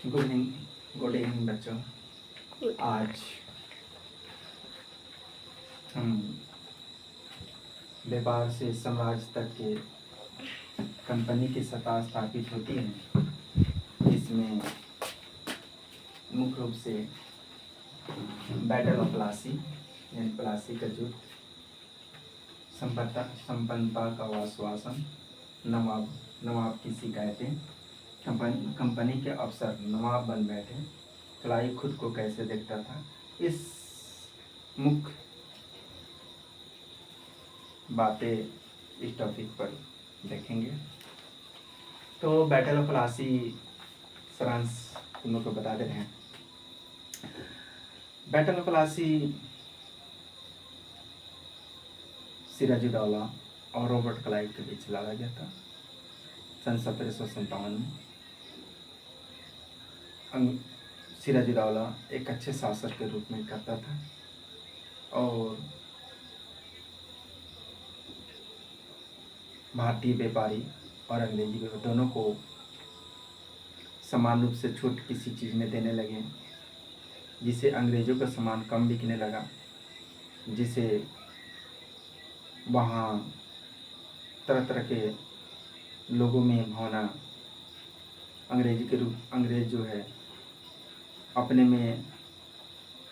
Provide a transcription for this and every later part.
Good evening बच्चों। आज हम व्यापार से साम्राज्य तक के कंपनी की सत्ता स्थापित होती है, इसमें मुख्य रूप से बैटल ऑफ प्लासी यानी प्लासी का युद्ध, संपन्नता का आश्वासन, नवाब की शिकायतें, कंपनी के अफसर नवाब बन बैठे, क्लाइव खुद को कैसे देखता था, इस मुख्य बातें इस टॉपिक पर देखेंगे। तो बैटल ऑफ प्लासी सारांश तुम लोग को बता दे रहे हैं। बैटल ऑफ प्लासी सिराजुद्दौला और रॉबर्ट क्लाइव के बीच लड़ा गया था सन 1757 में। सिराजुद्दौला एक अच्छे शासक के रूप में करता था और भारतीय व्यापारी और अंग्रेजी व्यापारी दोनों को समान रूप से छूट किसी चीज़ में देने लगे, जिसे अंग्रेज़ों का सामान कम बिकने लगा, जिसे वहाँ तरह तरह के लोगों में भावना अंग्रेज जो है अपने में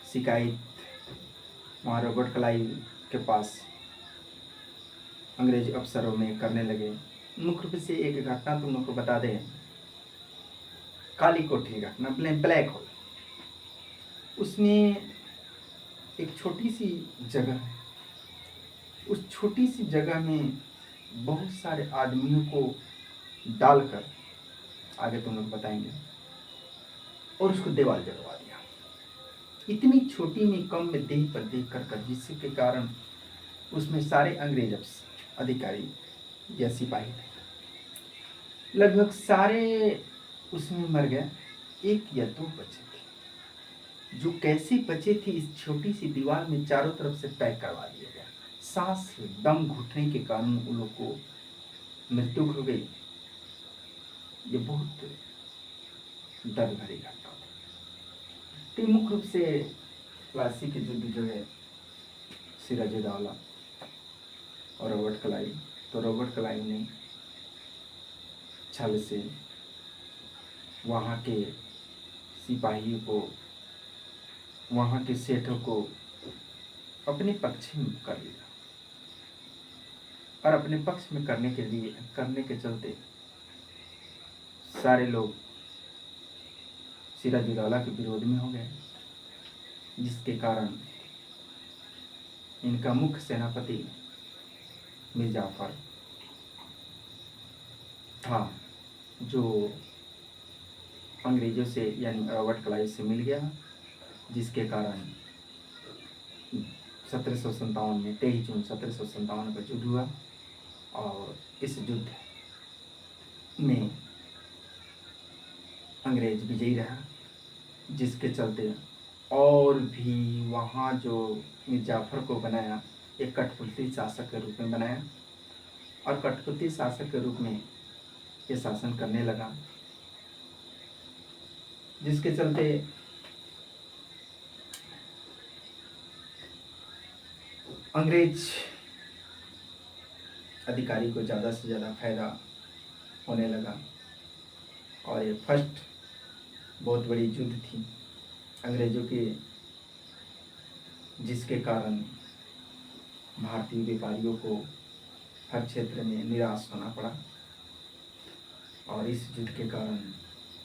शिकायत वहाँ रॉबर्ट क्लाइव के पास अंग्रेज अफसरों में करने लगे। मुख्य रूप से एक घटना तुम लोग को बता दें, काली कोठी घटना, ब्लैक होल। उसमें एक छोटी सी जगह है, उस छोटी सी जगह में बहुत सारे आदमियों को डालकर, आगे तुम लोग बताएंगे, और उसको दीवार जलवा दिया। इतनी छोटी में कम में देह पर देह कर जिसके कारण उसमें सारे अंग्रेज अधिकारी या सिपाही थे, लगभग सारे उसमें मर गए। एक या दो बचे थे, जो कैसे बचे थे इस छोटी सी दीवार में चारों तरफ से पैक करवा दिया गया। सांस दम घुटने के कारण उन लोग को मृत्यु हो गई। ये बहुत दर्द भरी घटना थी। तो मुख्य रूप से प्लासी के युद्ध जो है सिराजुद्दौला और रॉबर्ट क्लाइव, तो रॉबर्ट क्लाइव ने छल से वहाँ के सिपाहियों को, वहाँ के सेठों को अपने पक्ष में कर लिया, और अपने पक्ष में करने के चलते सारे लोग सिराजुद्दौला के विरोध में हो गए, जिसके कारण इनका मुख्य सेनापति मीर जाफर था, जो अंग्रेजों से यानी रॉबर्ट क्लाइव से मिल गया, जिसके कारण 1757 में 23 जून 1757 का युद्ध हुआ। और इस युद्ध में अंग्रेज विजयी रहा, जिसके चलते और भी वहाँ जो मीर जाफर को बनाया एक कठपुतली शासक के रूप में बनाया, और कठपुतली शासक के रूप में ये शासन करने लगा, जिसके चलते अंग्रेज अधिकारी को ज़्यादा से ज़्यादा फायदा होने लगा। और ये फर्स्ट बहुत बड़ी युद्ध थी अंग्रेज़ों के, जिसके कारण भारतीय व्यापारियों को हर क्षेत्र में निराश होना पड़ा, और इस युद्ध के कारण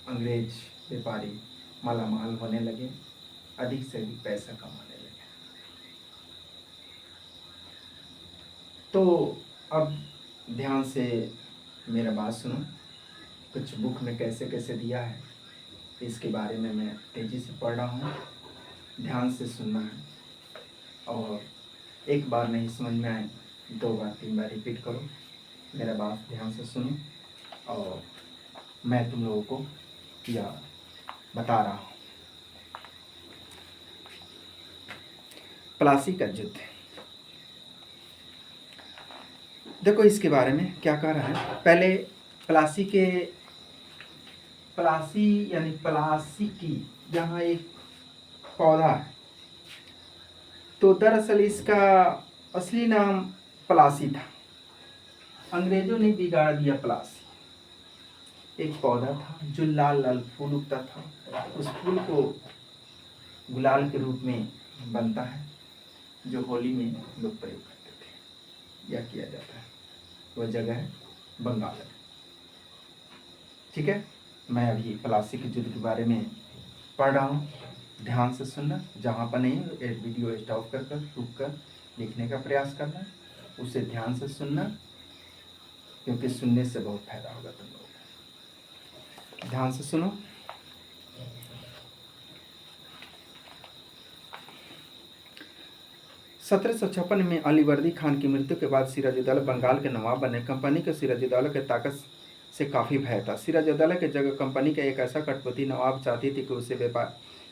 अंग्रेज व्यापारी मालामाल होने लगे, अधिक से अधिक पैसा कमाने लगे। तो अब ध्यान से मेरा बात सुनो। कुछ बुक में कैसे कैसे दिया है इसके बारे में मैं तेज़ी से पढ़ रहा हूँ, ध्यान से सुनना है, और एक बार नहीं समझ में आए 2 बार 3 बार रिपीट करो, मेरा बात ध्यान से सुनो, और मैं तुम लोगों को यह बता रहा हूँ। प्लासी का युद्ध, देखो इसके बारे में क्या कह रहा है। पहले प्लासी के प्लासी यानी प्लासिकी, यहाँ एक पौधा है। तो दरअसल इसका असली नाम प्लासी था, अंग्रेजों ने बिगाड़ दिया प्लासी। एक पौधा था जो लाल लाल फूल उगता था, उस फूल को गुलाल के रूप में बनता है, जो होली में लोग प्रयोग करते थे या किया जाता है। वह जगह है बंगाल। ठीक है, मैं अभी प्लासी के युद्ध के बारे में पढ़ रहा हूँ, ध्यान से सुनना। जहाँ पर नहीं वीडियो स्टॉप कर रुक कर लिखने का प्रयास करना, उसे ध्यान से सुनना, क्योंकि सुनने से बहुत फायदा होगा तुम लोगों को। ध्यान से सुनो। सत्रह में अलीवर्दी खान की मृत्यु के बाद सिराजुद्दौला बंगाल के नवाब बने। कंपनी को सिराजुद्दौला के ताकत से काफ़ी भय था। सिराजुद्दौला के जगह कंपनी का एक ऐसा कठपुतली नवाब चाहती थी कि उसे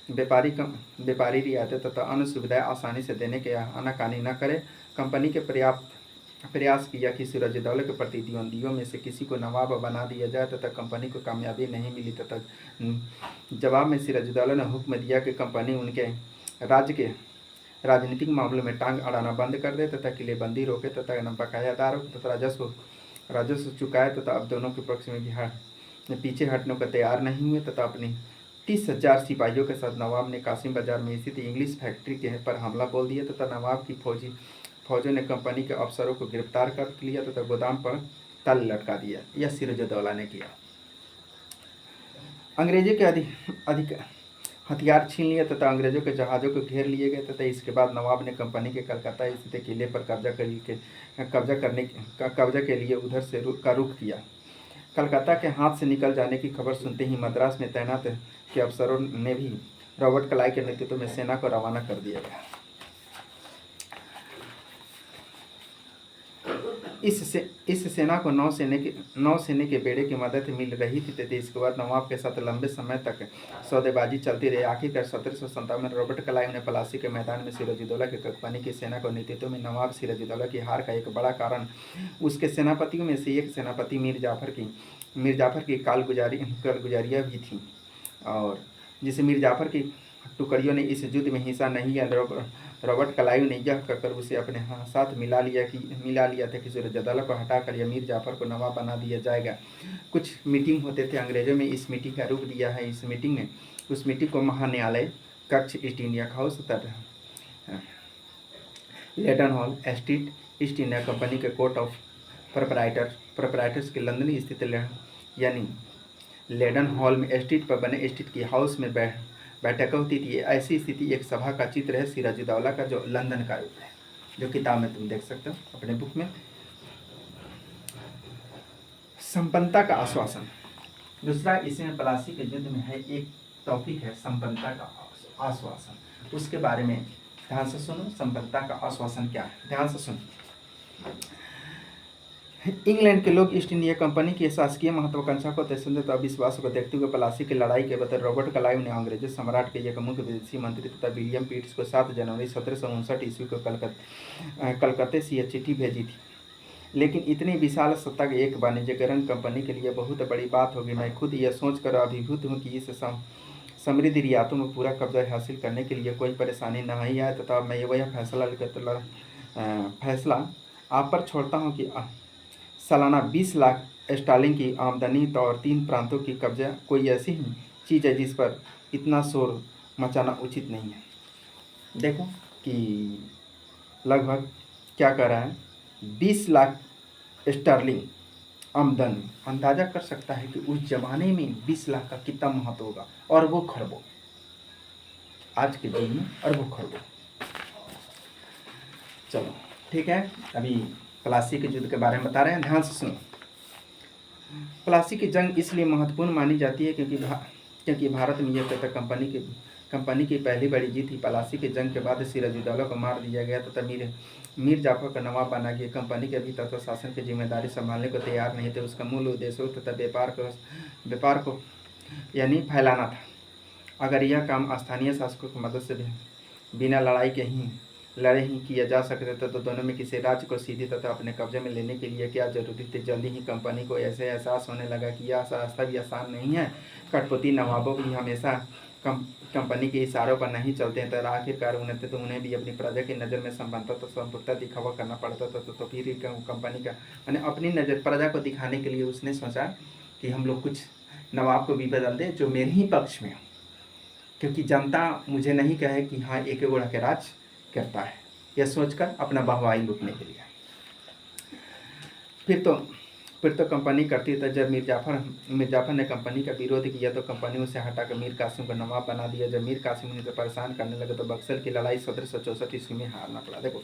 व्यापारी रियायतें तथा अन्य सुविधाएं आसानी से देने के आनाकानी न करे। कंपनी के प्रयास किया कि सिराजुद्दौला के प्रतिद्वंदियों में से किसी को नवाब बना दिया जाए, तथा कंपनी को कामयाबी नहीं मिली। तथा जवाब में सिराजुद्दौला ने हुक्म दिया कि कंपनी उनके राज्य के राजनीतिक मामलों में टांग अड़ाना बंद कर दे तथा किलेबंदी रोके तथा बकायादारों तथा राजस्व चुकाए, तथा अब दोनों के पक्ष में भी पीछे हटने को तैयार नहीं हुए, तथा अपनी 30,000 सिपाहियों के साथ नवाब ने कासिम बाजार में स्थित इंग्लिश फैक्ट्री के पर हमला बोल दिया, तथा नवाब की फौजों ने कंपनी के अफसरों को गिरफ्तार कर लिया तथा गोदाम पर ताले लटका दिया। यह सिराजुद्दौला ने किया। अंग्रेजों के अधिक हथियार छीन लिया तथा अंग्रेजों के जहाज़ों को घेर लिए गए, तथा इसके बाद नवाब ने कंपनी के कलकत्ता स्थित किले पर कब्जा के लिए उधर से रुख किया। कलकत्ता के हाथ से निकल जाने की खबर सुनते ही मद्रास में तैनात के अफसरों ने भी रॉबर्ट क्लाइव के नेतृत्व में सेना को रवाना कर दिया गया। इस सेना को नौसेना के बेड़े की मदद मिल रही थी तथा इसके बाद नवाब के साथ लंबे समय तक सौदेबाजी चलती रही। आखिरकार 1757 में रॉबर्ट क्लाइव ने प्लासी के मैदान में सिराजुद्दौला के कंपनी की सेना को नेतृत्व में नवाब सिराजुद्दौला की हार का एक बड़ा कारण उसके सेनापतियों में से एक सेनापति मीर जाफर की कालगुजारियाँ भी थी, और जिसे मीर जाफर की टुकड़ियों ने इस युद्ध में हिस्सा नहीं लिया। रॉबर्ट क्लाइव ने यह कहकर उसे अपने साथ मिला लिया था कि सिराजुद्दौला को हटाकर या मीर जाफर को नवाब बना दिया जाएगा। कुछ मीटिंग होते थे, अंग्रेजों में इस मीटिंग का रुख दिया है। उस मीटिंग को महान्यायालय कक्ष East India House Leadenhall Street East India Company के कोर्ट ऑफ प्रोपराइटर्स के लंदन स्थित यानी लेडन हॉल में स्ट्रीट पर बने स्ट्रीट की हाउस में बैठक होती थी। ऐसी स्थिति एक सभा का चित्र है सिराजुद्दौला का, जो लंदन का रूप है, जो किताब में तुम देख सकते हो अपने बुक में। संपन्नता का आश्वासन दूसरा इसमें प्लासी के युद्ध में है, एक टॉपिक है संपन्नता का आश्वासन। उसके बारे में ध्यान से सुनो। संपन्नता का आश्वासन क्या है, ध्यान से सुनो। इंग्लैंड के लोग ईस्ट इंडिया कंपनी की शासकीय महत्वाकांक्षा को तथा अविश्वास को देखते हुए प्लासी की लड़ाई के बाद रॉबर्ट क्लाइव ने अंग्रेजी सम्राट के एक मुख्य विदेशी मंत्री तथा विलियम पिट्स को 7 जनवरी 1759 ईस्वी को कलकत्ते से यह चिट्ठी भेजी थी। लेकिन इतनी विशाल सत्ता की एक वाणिज्यकरण कंपनी के लिए बहुत बड़ी बात होगी। मैं खुद यह सोचकर अभिभूत हूँ कि इस समृद्ध रियायतों में पूरा कब्जा हासिल करने के लिए कोई परेशानी नहीं आए, तथा मैं वह फैसला आप पर छोड़ता हूँ कि सालाना 20 लाख स्टार्लिंग की आमदनी तो और 3 प्रांतों की कब्जा कोई ऐसी ही चीज़ है जिस पर इतना शोर मचाना उचित नहीं है। देखो कि लगभग क्या कर रहा है, 20 लाख स्टार्लिंग आमदनी। अंदाजा कर सकता है कि उस जमाने में 20 लाख का कितना महत्व होगा, और वो खरबों, आज के युग में अरबों खरबों। चलो ठीक है, अभी प्लासी के युद्ध के बारे में बता रहे हैं, ध्यान से सुनो। प्लासी की जंग इसलिए महत्वपूर्ण मानी जाती है क्योंकि भारत में यह तथा कंपनी की पहली बड़ी जीत थी। प्लासी की जंग के बाद सिराजुद्दौला को मार दिया गया तथा मीर जाफर का नवाब बना गया। कंपनी के अभी तत्व शासन की जिम्मेदारी संभालने को तैयार नहीं थे। उसका मूल उद्देश्य तथा व्यापार को यानी फैलाना था। अगर यह काम स्थानीय शासकों की मदद से बिना लड़ाई के ही लड़ाई ही किया जा सकता था, तो दोनों में किसी राज्य को सीधी तथा अपने कब्जे में लेने के लिए क्या जरूरी थी। जल्दी ही कंपनी को ऐसे एहसास होने लगा कि यह रास्ता भी आसान नहीं है। कठपुतली नवाबों भी हमेशा कंपनी के इशारों पर नहीं चलते हैं, तो आखिरकार उन्हें भी अपनी प्रजा की नज़र में संपूर्णता दिखावा करना पड़ता था। तो फिर कंपनी का मैंने अपनी नज़र प्रजा को दिखाने के लिए उसने सोचा कि हम लोग कुछ नवाब को भी बदल दें जो मेरे ही पक्ष में हो, क्योंकि जनता मुझे नहीं कहे कि हाँ एक गोड़ा के राज करता है, यह सोचकर अपना वाहवाही लूटने के लिए। फिर तो कंपनी करती था। जब मीर जाफर ने कंपनी का विरोध किया तो कंपनी उसे हटाकर मीर कासिम को नवाब बना दिया। जब मीर कासिम उन्हें तो परेशान करने लगे तो बक्सर की लड़ाई 1764 ईस्वी में हारना पड़ा। देखो,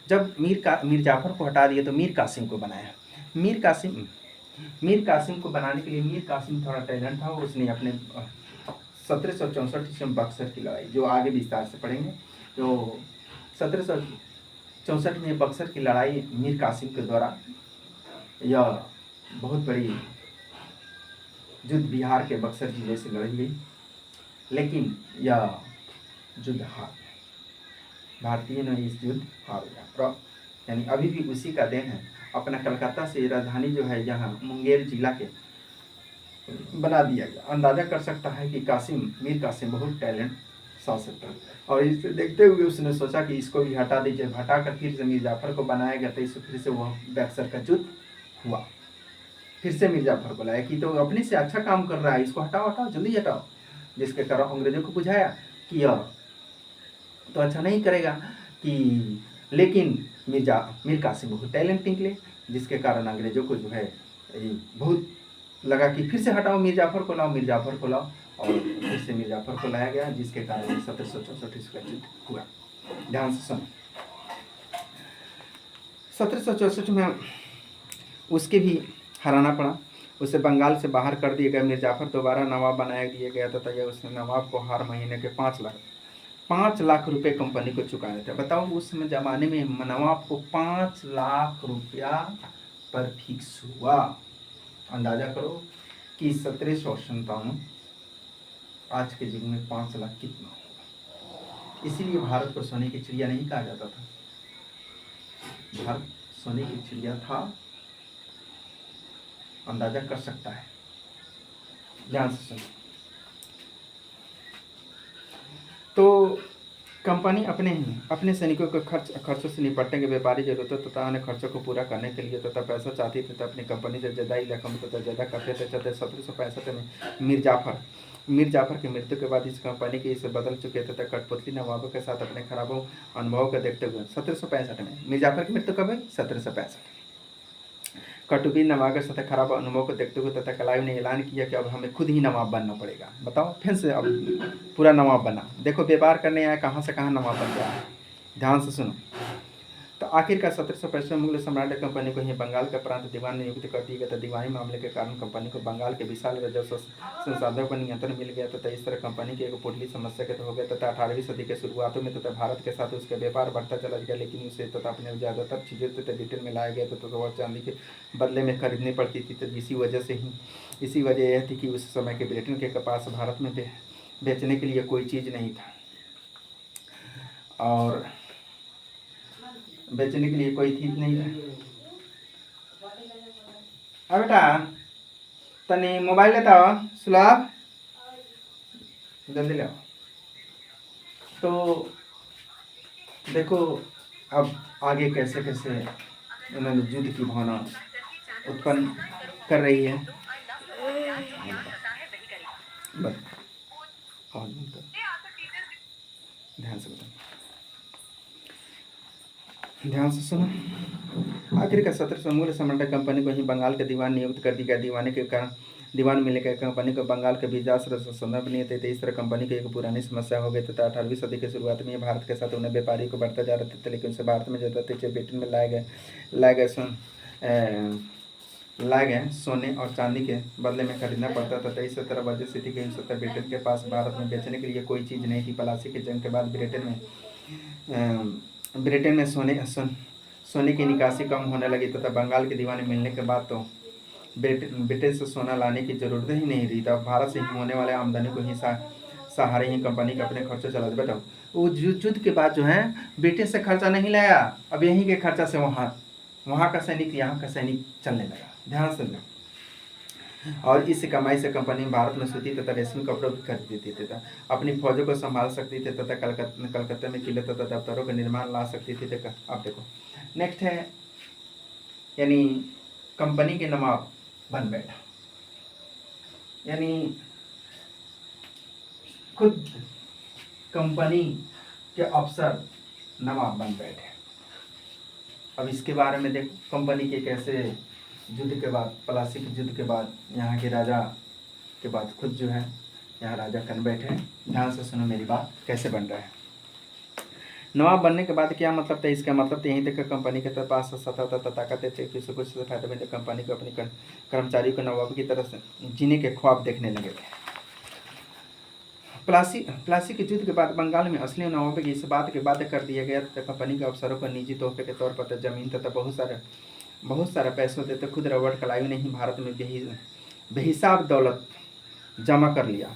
जब मीर जाफर को हटा दिया तो मीर कासिम को बनाया। मीर कासिम को बनाने के लिए मीर कासिम थोड़ा टैलेंट था। उसने अपने 1764 ईस्वी में बक्सर की लड़ाई, जो आगे विस्तार से पढ़ेंगे, तो 1764 में बक्सर की लड़ाई मीर कासिम के द्वारा यह बहुत बड़ी युद्ध बिहार के बक्सर जिले से लड़ी गई, लेकिन यह युद्ध हार गया। भारतीय ने इस युद्ध हार गया, यानी अभी भी उसी का देन है। अपना कलकत्ता से राजधानी जो है यहाँ मुंगेर जिला के बना दिया गया। अंदाजा कर सकता है कि मीर कासिम बहुत टैलेंट शासक था, और इसे देखते हुए उसने सोचा कि इसको भी हटा दीजिए। हटाकर फिर से मीर जाफर को बनाया गया, तो इससे फिर से वह बक्सर का युद्ध हुआ। फिर से मीर जाफर को लाया कि तो अपने से अच्छा काम कर रहा है, इसको हटाओ जल्दी हटाओ। जिसके कारण अंग्रेजों को बुझाया कि यह तो अच्छा नहीं करेगा कि, लेकिन मीर कासिम बहुत टैलेंट निकले, जिसके कारण अंग्रेजों को जो है बहुत लगा कि फिर से हटाओ, मीर जाफर को लाओ, और फिर से मीर जाफर को लाया गया, जिसके कारण 1764 ईस्वी का युद्ध हुआ। ध्यान से सुनो, 1764 में उसके भी हराना पड़ा, उसे बंगाल से बाहर कर दिया गया। मीर जाफर दोबारा नवाब बनाया दिया गया था। यह उसने नवाब को हर महीने के 5 लाख रुपए कंपनी को चुकाए थे। बताओ, उस समय जमाने में नवाब को 5 लाख रुपया पर फिक्स हुआ। अंदाजा करो कि 1797 आज के युग में 5 लाख कितना होगा। इसीलिए भारत को सोने की चिड़िया नहीं कहा जाता था, भारत सोने की चिड़िया था। अंदाजा कर सकता है, ध्यान से सुनो। तो कंपनी अपने सैनिकों के खर्चों से निपटने के व्यापारी जरूरतों तथा अन्य खर्चों को पूरा करने के लिए तथा पैसा चाहती थी, तो अपनी कंपनी से ज़्यादा इलाकों में तथा ज़्यादा करते थे। 1765 में मीर जाफर की मृत्यु के बाद इस कंपनी के इसे बदल चुके थे। कठपुतली नवाबों के साथ अपने खराब अनुभव को देखते हुए 1765 में मीर जाफर की मृत्यु कब हुई? 1765। कटुबी नवाब के साथ खराब अनुभव को देखते हुए तथा कलायू ने ऐलान किया कि अब हमें खुद ही नवाब बनना पड़ेगा। बताओ, फिर से अब पूरा नवाब बना। देखो, व्यापार करने आया, कहाँ से कहाँ नवाब बन गया। ध्यान से सुनो। तो आखिरकार 1765 में मुगल सम्राट कंपनी को ही बंगाल का प्रांत दीवान नियुक्त कर दिया गया था। दीवानी मामले के कारण कंपनी को बंगाल के विशाल राजस्व संसाधनों पर नियंत्रण मिल गया तथा इस तरह कंपनी की एक पोटली समस्या के तो हो गया तथा 18वीं सदी के शुरुआतों में तथा भारत के साथ उसका व्यापार बढ़ता चला गया, लेकिन उसे तथा अपने ज़्यादातर चीज़ें तथा ब्रिटेन में लाया गया था, तो वह चांदी के बदले में खरीदनी पड़ती थी। तो इसी वजह यह थी कि उस समय के ब्रिटेन के कपास भारत में बेचने के लिए कोई चीज़ नहीं था, और बेचने के लिए कोई चीज नहीं था। बेटा तने मोबाइल लेता हो सुलाभ, जल्दी ले। तो देखो अब आगे कैसे कैसे उन्होंने युद्ध की भावना उत्पन्न कर रही है। बस ध्यान से सुनो। आखिरकार 1700 मुगल सम्राट कंपनी को ही बंगाल के दीवान नियुक्त कर दिया गया। दीवान मिलने के कंपनी को बंगाल के विजास संदर्भ नहीं थे। इस तरह कंपनी की एक पुरानी समस्या हो गई तथा 18वीं सदी के शुरुआत में भारत के साथ उन्हें व्यापारी को बढ़ता जा रहे थे, लेकिन उसे भारत में जरूरत थी। ब्रिटेन में लाए गए सोने और चांदी के बदले में खरीदना पड़ता था। तो इस तरह वजह से थी कि उस वक्त ब्रिटेन के पास भारत में बेचने के लिए कोई चीज़ नहीं थी। प्लासी की जंग के बाद ब्रिटेन में सोने की निकासी कम होने लगी तथा बंगाल के दीवाने मिलने के बाद तो ब्रिटेन से सोना लाने की जरूरत ही नहीं रही। तब भारत से ही होने वाले आमदनी को ही सहारे ही कंपनी के अपने खर्चे चलाते। बेटा वो युद्ध के बाद जो है ब्रिटेन से खर्चा नहीं लाया, अब यहीं के खर्चा से वहाँ का सैनिक यहाँ का सैनिक चलने लगा। ध्यान से लो। और इस कमाई से कंपनी भारत में सूती तथा रेशमी कपड़ों की खरीद देती थी तथा अपनी फौजों को संभाल सकती थी तथा कलकत्ता में किले तथा दफ्तरों का निर्माण ला सकती थी। अब देखो नेक्स्ट है, यानी कंपनी के नवाब बन बैठा, यानी खुद कंपनी के अफसर नवाब बन बैठे। अब इसके बारे में देखो, कंपनी के कैसे युद्ध के बाद, प्लासी के युद्ध के बाद यहाँ के राजा के बाद खुद जो है यहाँ राजा बन बैठे। ध्यान से सुनो मेरी बात, कैसे बन रहा है। नवाब बनने के बाद क्या मतलब था, इसका मतलब यहीं तक कंपनी के पास सत्ता ताकत है किसी कुछ फायदा में कंपनी को अपनी कर्मचारी को नवाब की तरह से जीने के ख्वाब देखने लगे थे। प्लासी के युद्ध के बाद बंगाल में असली नवाब की इस बात के बाद कर दिया गया तथा कंपनी के अफसरों को निजी तोहफे के तौर पर जमीन तथा बहुत सारा पैसों देते। खुद रॉबर्ट क्लाइव ने ही भारत में बेहिसाब दौलत जमा कर लिया।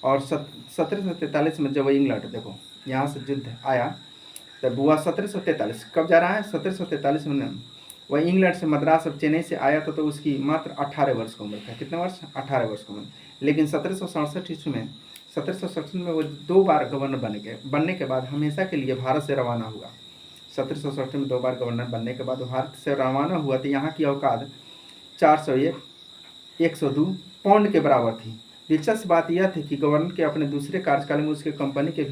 और 1743 में जब इंग्लैंड, देखो यहाँ से युद्ध आया तब हुआ 1743, कब जा रहा है 1743 में वह इंग्लैंड से मद्रास और चेन्नई से आया था, तो उसकी मात्र 18 वर्ष की उम्र था। कितने वर्ष? 18 वर्ष की उम्र। लेकिन 1767 में वो 2 बार गवर्नर बनने के बाद हमेशा के लिए भारत से रवाना हुआ। 1767 में 2 बार गवर्नर बनने के बाद भारत से रवाना हुआ तो यहाँ की औकात 401-102 पाउंड के बराबर थी। दिलचस्प बात यह थी कि गवर्नर के अपने दूसरे कार्यकाल में उसके कंपनी के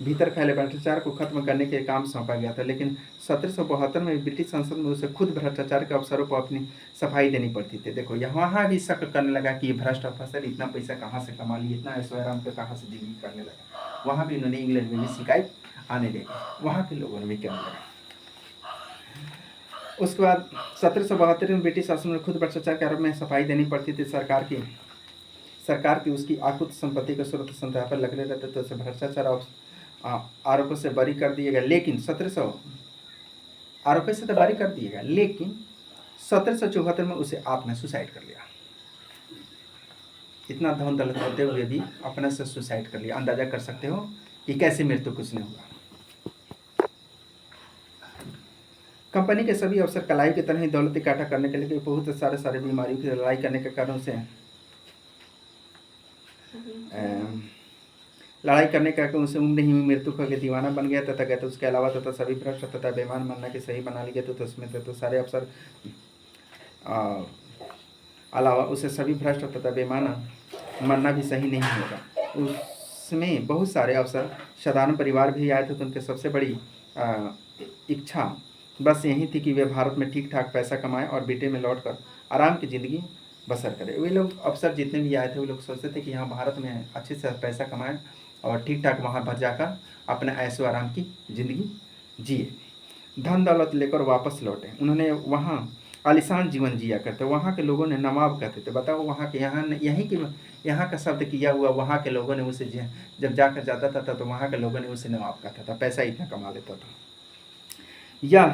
भीतर फैले भ्रष्टाचार को खत्म करने के काम सौंपा गया था। लेकिन 1772 में ब्रिटिश संसद में उसे खुद भ्रष्टाचार के अफसरों को अपनी सफाई देनी पड़ती थी। देखो यहाँ भी शक करने लगा कि ये भ्रष्ट अफसर इतना पैसा कहाँ से कमा लिए, इतना ऐश्वर्य पे कहाँ से जिंदगी करने लगा। वहाँ भी उन्होंने इंग्लैंड में भी शिकायत आने लगी, वहाँ के लोगों ने भी कहने लगा। उसके बाद 1772 में ब्रिटिश शासन में खुद भ्रष्टाचार के आरोप में सफाई देनी पड़ती थी। सरकार की उसकी आकुत संपत्ति के स्रोत संदेह पर लगने रहते तो उसे भ्रष्टाचार आरोपों से बरी कर दिया गया। लेकिन 1700 आरोपों से तो बरी कर दिया गया, लेकिन 1774 में उसे आपने सुसाइड कर लिया। इतना धन दौलत होते हुए भी अपने से सुसाइड कर लिया। अंदाजा कर सकते हो कि कैसे मृत्यु कुछ नहीं हुआ। कंपनी के सभी अफसर कलाई की तरह ही दौलत इकट्ठा करने के लिए बहुत सारे बीमारियों की लड़ाई करने के कारण से उसे उम्र ही में मृत्यु के दीवाना बन गया तथा कहते उसके अलावा तथा सभी भ्रष्ट तथा बेईमान मानना के सही बना लिए तो उसमें तो सारे अफसर अलावा उसे सभी भ्रष्ट तथा बेईमान मानना भी सही नहीं होगा। उसमें बहुत सारे अफसर साधारण परिवार भी आए थे, तो उनके सबसे बड़ी इच्छा बस यही थी कि वे भारत में ठीक ठाक पैसा कमाएं और ब्रिटेन में लौटकर आराम की ज़िंदगी बसर करें। वे लोग अफसर जितने भी आए थे वो लोग सोचते थे कि यहाँ भारत में अच्छे से पैसा कमाएं और ठीक ठाक वहाँ पर जाकर अपने ऐशो आराम की ज़िंदगी जिए, धन दौलत लेकर वापस लौटे। उन्होंने वहाँ आलिशान जीवन जिया करते। वहाँ के लोगों ने नवाब कहते थे। बताओ वहाँ के यहाँ का शब्द किया हुआ वहाँ के लोगों ने उसे जब जाकर जाता था तो वहाँ के लोगों ने उसे नवाब कहता था, पैसा इतना कमा लेता था। या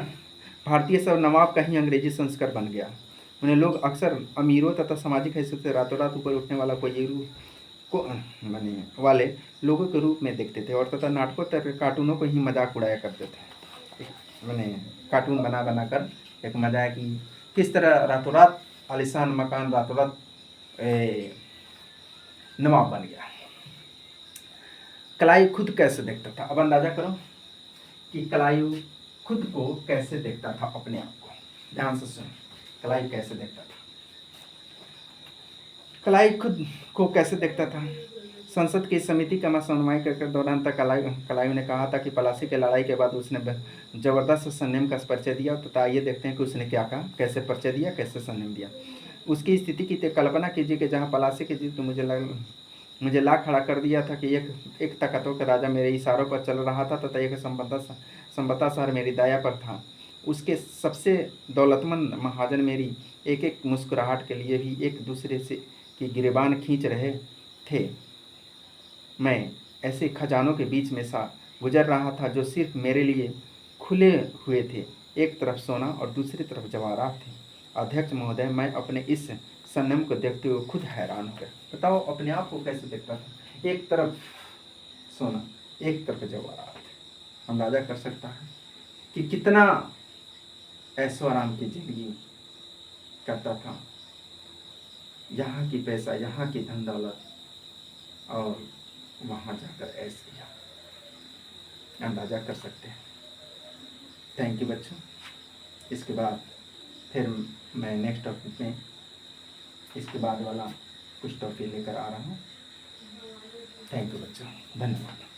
भारतीय सब नवाब का ही अंग्रेजी संस्कार बन गया। उन्हें लोग अक्सर अमीरों तथा सामाजिक हैसियत से रातों रात ऊपर उठने वाला वाले लोगों के रूप में देखते थे और तथा नाटकों तथा कार्टूनों को ही मजाक उड़ाया करते थे। कार्टून बना कर एक मजाक कि किस तरह रातों रात आलिशान मकान रातों रात नवाब बन गया। क्लाइव खुद कैसे देखता था, अब अंदाजा करो कि क्लाइव खुद को कैसे देखता था, अपने आप को। ध्यान से सुनो, क्लाइव कैसे देखता था। क्लाइव खुद को कैसे देखता था। संसद की समिति का सुनवाई के दौरान तक क्लाइव ने कहा था कि प्लासी की लड़ाई के बाद उसने जबरदस्त संयम का परिचय दिया। तो आइए देखते हैं कि उसने क्या कहा, कैसे परिचय दिया, कैसे संयम दिया। उसकी स्थिति की कल्पना कीजिए कि जहाँ प्लासी की जीत मुझे ला खड़ा कर दिया था कि एक ताकतों का राजा मेरे इशारों पर चल रहा था तथा एक संबद्धा शहर मेरी दाया पर था। उसके सबसे दौलतमंद महाजन मेरी एक एक मुस्कुराहट के लिए भी एक दूसरे से की गिरबान खींच रहे थे। मैं ऐसे खजानों के बीच में सा गुजर रहा था जो सिर्फ मेरे लिए खुले हुए थे। एक तरफ सोना और दूसरी तरफ जवाहरात थे। अध्यक्ष महोदय, मैं अपने इस संयम को देखते हुए खुद हैरान हो गया। बताओ अपने आप को कैसे देखता था, एक तरफ सोना एक तरफ जवाहरात। अंदाज़ा कर सकता है कि कितना ऐशो आराम की ज़िंदगी करता था। यहाँ की पैसा, यहाँ की धन दौलत, और वहाँ जाकर ऐश किया, अंदाज़ा कर सकते हैं। थैंक यू बच्चों। इसके बाद फिर मैं नेक्स्ट टॉपिक में इसके बाद वाला कुछ टॉपिक लेकर आ रहा हूँ। थैंक यू बच्चों, धन्यवाद।